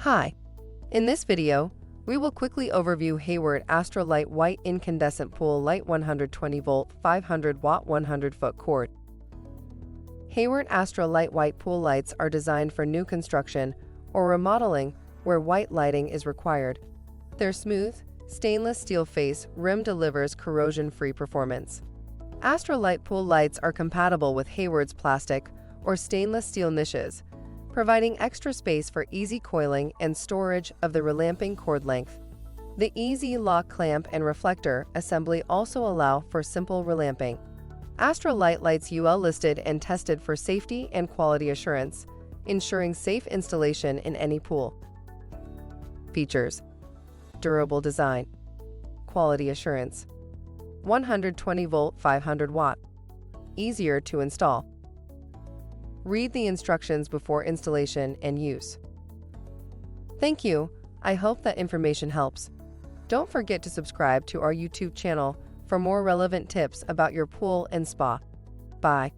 Hi, in this video, we will quickly overview Hayward AstroLite White Incandescent Pool Light 120 volt 500 watt 100 foot cord. Hayward AstroLite White pool lights are designed for new construction or remodeling where white lighting is required. Their smooth, stainless steel face rim delivers corrosion-free performance. AstroLite pool lights are compatible with Hayward's plastic or stainless steel niches, providing extra space for easy coiling and storage of the relamping cord length. The easy lock clamp and reflector assembly also allow for simple relamping. AstroLite lights UL listed and tested for safety and quality assurance, ensuring safe installation in any pool. Features: durable design, quality assurance, 120 volt 500 watt, easier to install. Read the instructions before installation and use. Thank you. I hope that information helps. Don't forget to subscribe to our YouTube channel for more relevant tips about your pool and spa. Bye.